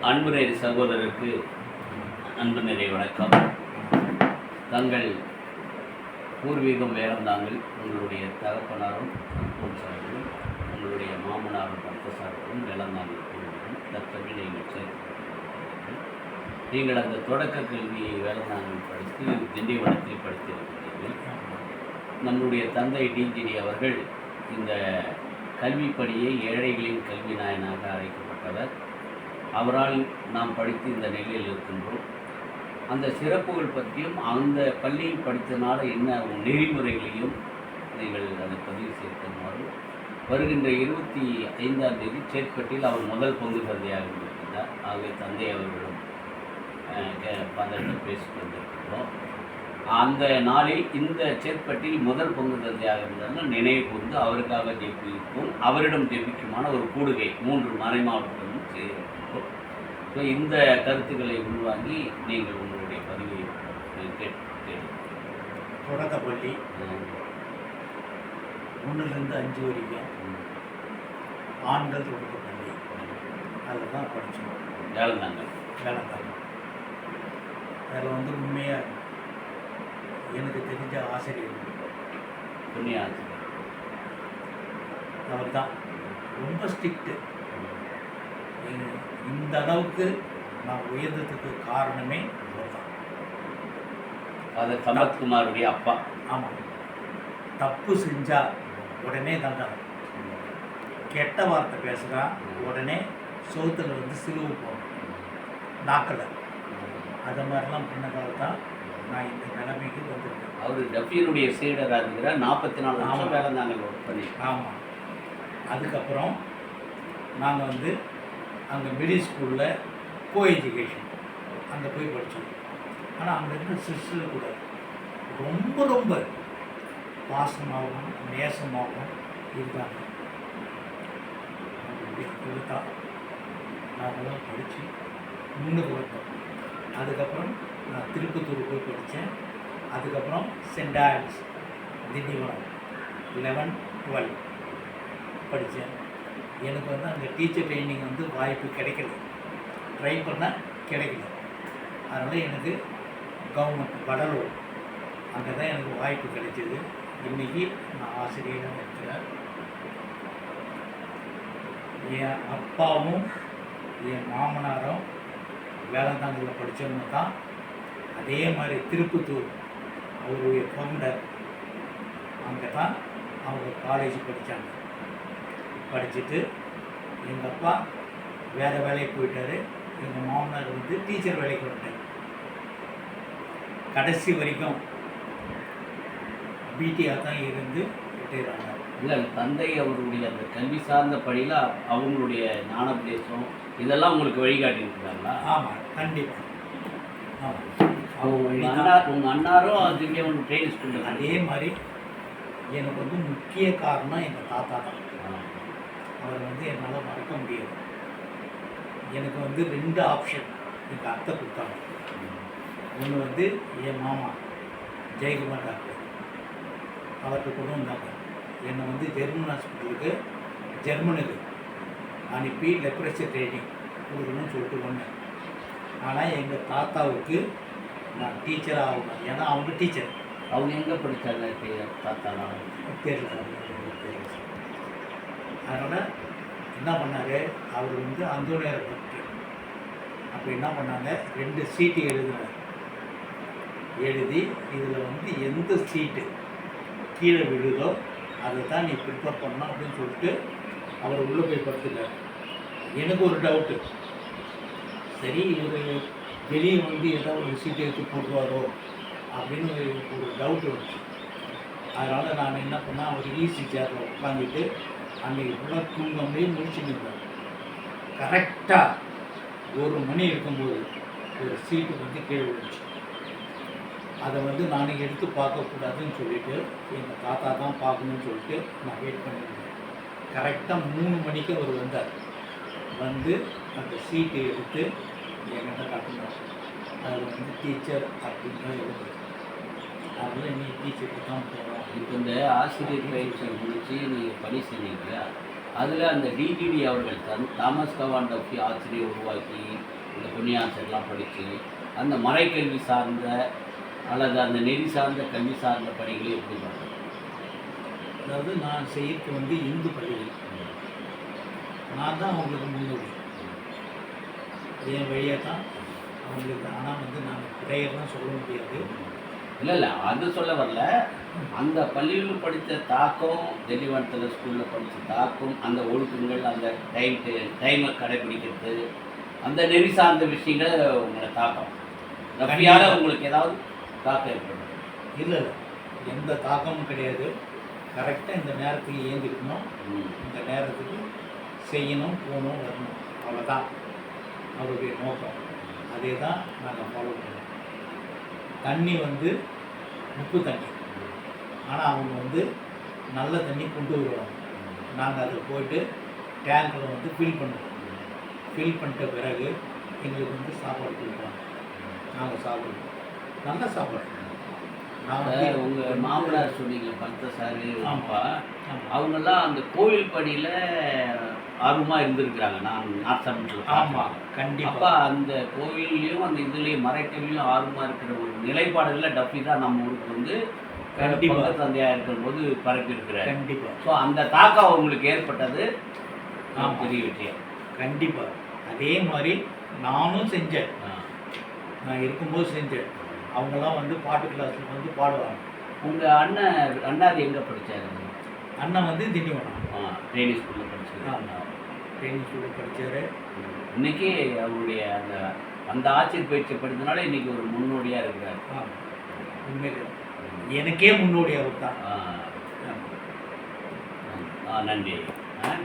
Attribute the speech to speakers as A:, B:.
A: அன்புரை சகோதரருக்கு அன்பு நிறை வணக்கம். தங்கள் பூர்வீகம் வேறந்தாங்கள் உங்களுடைய தகப்பனாரும் சார்பிலும் உங்களுடைய மாமனாரும் சார்பிலும் வேளந்தாங்கல் பூர்வீகம் தற்போது நீங்கள் சேர்த்து நீங்கள் அந்த தொடக்க கல்வியை வேளந்தாங்கல் படித்து திண்டிவனத்தில் படித்திருக்கிறீர்கள். நம்முடைய தந்தை டிஜிடி அவர்கள் இந்த கல்விப்படியை ஏழைகளின் கல்வி நாயனாக அழைக்கப்பட்டவர். அவரால் நாம் படித்து இந்த நிலையில் இருக்கின்றோம். அந்த சிறப்புகள் பற்றியும் அந்த பள்ளியில் படித்தனால என்ன நெறிமுறைகளையும் நீங்கள் அதை பதிவு செய்திருக்குமாறு வருகின்ற 25ஆம் தேதி சேத்பட்டில் அவர் முதல் பங்கு தந்தையாக இருந்திருக்கிறார். ஆகவே தந்தை அவர்களும் பந்தத்தில் பேசிக் கொண்டிருக்கிறோம். அந்த நாளில் இந்த சேத்பட்டில் முதல் பங்கு தந்தையாக இருந்தாலும் நினைவு கூர்ந்து அவருக்காக ஜெபிக்கும், அவரிடம் ஜெபிக்குமான ஒரு கூடுகை 3 மறை மாவட்டங்களும் செய்திருக்கிறோம். ஸோ இந்த கருத்துக்களை உள்வாங்கி நீங்கள் உங்களுடைய பதிவை கேட்டு
B: தொடக்கப்பள்ளி 1லேருந்து 5 வரைக்கும் ஆண்கள் தொடக்கப்பள்ளி அதில் தான் படித்தோம்.
A: வேளந்தாங்கல்
B: அதில் வந்து உண்மையாக எனக்கு தெரிஞ்ச ஆசிரியர்
A: புண்ணிய ஆசிரியர்
B: அவர் தான் ரொம்ப ஸ்ட்ரிக்ட்டு. இந்த அளவுக்கு நான் உயர்ந்ததுக்கு காரணமே அவர் தான்.
A: அது சம்பத்குமாருடைய அப்பா.
B: ஆமாம். தப்பு செஞ்சால் உடனே தண்டனை, கெட்ட வார்த்தை பேசுகிறா உடனே சோத்தில் வந்து சிலுவை போகணும், நாக்கில். அது மாதிரிலாம் பண்ணதால் தான் நான் இந்த நிலைமைக்கு வந்திருக்கேன்.
A: அவர் டஃபியனுடைய சீடராக இருக்கிறார். 44 வருஷம் வேளந்தாங்கல் ஒர்க் பண்ணி.
B: ஆமாம். அதுக்கப்புறம் நாங்கள் வந்து அங்கே மிடில் ஸ்கூலில் கோ எஜுகேஷன் அங்கே போய் படித்தோம். ஆனால் அங்கே இருந்த சிஸ்டர் கூட ரொம்ப ரொம்ப பாசமாகவும் நேசமாகவும் இருந்தாங்க. கொடுத்தா நாங்கள்லாம் படித்து முன்னுக்கு வந்தோம். அதுக்கப்புறம் நான் திருப்பத்தூர் போய் படித்தேன். அதுக்கப்புறம் சென்ட் ஆன்ஸ் திண்டிவனம் 11, 12 படித்தேன். எனக்கு வந்து அங்கே டீச்சர் ட்ரைனிங் வந்து வாய்ப்பு கிடைக்கல, ட்ரை பண்ணால் கிடைக்கல. அதனால் எனக்கு கவர்மெண்ட் கடலூர் அங்கே தான் எனக்கு வாய்ப்பு கிடைச்சிது. இன்றைக்கி நான் ஆசிரியராக இருக்கிறேன். என் அப்பாவும் என் மாமனாரும் வேளந்தாங்கலில் படித்தவங்க தான். அதே மாதிரி திருப்பத்தூர் அவருடைய ஃபவுண்டர் அங்கே தான் அவங்க காலேஜ் படித்தாங்க. படிச்சுட்டு எங்கள் அப்பா வேறு வேலைக்கு போயிட்டார். எங்கள் மாமனார் வந்து டீச்சர் வேலைக்கு வந்துட்டார். கடைசி வரைக்கும் பிடிஆர் தான் இருந்து ரிட்டையர் ஆனார்.
A: இல்லை, தந்தை அவருடைய அந்த கல்வி சார்ந்த பணியில் அவங்களுடைய ஞானோபதேசம் இதெல்லாம் உங்களுக்கு வழிகாட்டியிருக்கிறாங்களா?
B: ஆமாம், கண்டிப்பாக. ஆமாம்.
A: உங்கள் அண்ணாரும் திவ்யாவும் ட்ரெயின் ஸ்கூலில்.
B: அதே மாதிரி எனக்கு வந்து முக்கிய காரணம் எங்கள் தாத்தா தான். அவர் வந்து என்னால் மறக்க முடியாது. எனக்கு வந்து 2 ஆப்ஷன் எங்கள் அத்தை கொடுத்தாங்க. ஒன்று வந்து என் மாமா ஜெயக்குமார் டாக்டர், அவர்கிட்ட கொண்டு வந்தாங்க. என்னை வந்து ஜெர்மன் ஹாஸ்பிட்டலுக்கு ஜெர்மனுக்கு அனுப்பி லெப்ரஸி ட்ரைனிங் கொடுக்கணும்னு சொல்லிட்டு வந்தேன். ஆனால் எங்கள் தாத்தாவுக்கு நான் டீச்சராக ஆகணும். ஏன்னா அவங்க டீச்சர்.
A: அவங்க எங்கே படித்தாங்க? தாத்தா
B: தெரியல. அதனால் என்ன பண்ணார், அவர் வந்து அந்தோனியார் டாக்டர். அப்போ என்ன பண்ணாங்க, 2 சீட்டு எழுதினார். எழுதி இதில் வந்து எந்த சீட்டு கீழே விழுதோ அதை தான் நீ ப்ரிப்பேர் பண்ணணும் அப்படின்னு சொல்லிட்டு அவர் உள்ளே போய் படுத்துட்டார். எனக்கு ஒரு டவுட்டு, சரி இவர் வெளியே வந்து ஏதாவது ஒரு சீட்டை எடுத்து போட்டுருவாரோ அப்படின்னு ஒரு டவுட் வந்துச்சு. அதனால் நான் என்ன பண்ணேன், அவர் ஈஸி சேரில் உட்காந்துட்டு அன்றைக்கி ஃபுல்லாக தூங்காமலே முடிச்சுட்டு இருந்தார். கரெக்டாக 1 மணி இருக்கும்போது ஒரு சீட்டு வந்து கீழே விழுந்துச்சு. அதை வந்து நான் எடுத்து பார்க்கக்கூடாதுன்னு சொல்லிவிட்டு எங்கள் தாத்தா தான் பார்க்கணுன்னு சொல்லிட்டு நான் வெயிட் பண்ணியிருந்தேன். கரெக்டாக 3 மணிக்கு அவர் வந்தார். வந்து அந்த சீட்டை எடுத்து என்கிட்ட காட்டினார். அதில் வந்து டீச்சர் அப்படின்னு தான் இருக்குது. அதில் நீ டீச்சருக்கு தான் போகலாம்.
A: இப்போ இந்த ஆசிரியர் பயிற்சி முடித்து நீங்கள் பணி செஞ்சீங்களா? அதில் அந்த டிடிடி அவர்கள் தாமஸ் கவான் டஃபி ஆசிரியை உருவாக்கி இந்த புண்ணியாசர்லாம் படித்து அந்த மறைக்கல்வி சார்ந்த அல்லது அந்த நெறி சார்ந்த கல்வி சார்ந்த பணிகளை எப்படி பண்ணுறது?
B: அதாவது நான் செய்யறது வந்து இந்து பள்ளிகள், நான் தான் அவங்களுக்கு முன்னோடி, என் வழியாக தான் அவங்களுக்கு. ஆனால் வந்து நான் ப்ரேயர்லாம் சொல்ல முடியாது.
A: இல்லை அது சொல்ல வரல. அந்த பள்ளியில் படித்த தாக்கம், திண்டிவனத்தில் ஸ்கூலில் படித்த தாக்கம், அந்த ஒழுக்கங்கள், அந்த டைமை கடைபிடிக்கிறது, அந்த நெறி சார்ந்த விஷயங்களை உங்களை தாக்கம் ரஃபியால் உங்களுக்கு ஏதாவது தாக்கம் ஏற்படும்?
B: இல்லை, எந்த தாக்கமும் கிடையாது. கரெக்டாக இந்த நேரத்துக்கு ஏந்திக்கணும், இந்த நேரத்துக்கு செய்யணும், போகணும், வரணும், அவ்வளோதான் அவருடைய நோக்கம். அதே தான் நாங்கள் ஃபாலோ பண்ணோம். தண்ணி வந்து உப்பு தண்ணி, ஆனால் அவங்க வந்து நல்ல தண்ணி கொண்டு வருவாங்க. நாங்கள் அதை போய்ட்டு டேங்கில் வந்து ஃபில் பண்ணுவோம். ஃபில் பண்ணிட்ட பிறகு எங்களுக்கு வந்து சாப்பாடு கொடுப்பாங்க, நாங்கள் சாப்பிடுவோம். நல்ல சாப்பாடு. நான் வந்து
A: உங்கள் மாமனார் சொன்னீங்க பக்தசாரி அப்பா,
B: ஆமாம்.
A: அவங்கெல்லாம் அந்த கோவில் பணியில் ஆர்வமாக இருந்திருக்கிறாங்க. நான் நார்த் தமிழ்ல
B: ஆமாம், கண்டிப்பாக.
A: அப்போ அந்த கோவில்லையும் அந்த இதுலேயும் மறைக்கல்வியும் ஆர்வமாக இருக்கிற ஒரு நிலைப்பாடுகளில் டஃபி தான் நம்ம ஊருக்கு வந்து
B: கண்டிப்பா
A: தந்தையாக இருக்கும்போது பரப்பி இருக்கிறார்.
B: கண்டிப்பாக.
A: ஸோ அந்த தாக்கம் அவங்களுக்கு ஏற்பட்டது
B: ஆமாம்.
A: பெரிய விஷயம்.
B: கண்டிப்பாக அதே மாதிரி நானும் செஞ்சேன்.
A: ஆ.
B: நான் இருக்கும்போது செஞ்சேன். அவங்கெல்லாம் வந்து பாட்டு கிளாஸில் வந்து பாடுவாங்க.
A: உங்கள் அண்ணாதி எங்கே படித்தார்?
B: அண்ணன் வந்து திண்டிவனம்
A: ட்ரைனிங் ஸ்கூலில் படிச்சாரு.
B: ஆமாம், ட்ரைனிங் ஸ்கூலில் படித்தார்.
A: இன்னைக்கு அவருடைய அந்த ஆட்சியர் பயிற்சி படித்தனால இன்னைக்கு ஒரு முன்னோடியாக இருக்கிறார்.
B: உண்மையிலே எனக்கே முன்னோடி அவர் தான்.
A: நன்றி.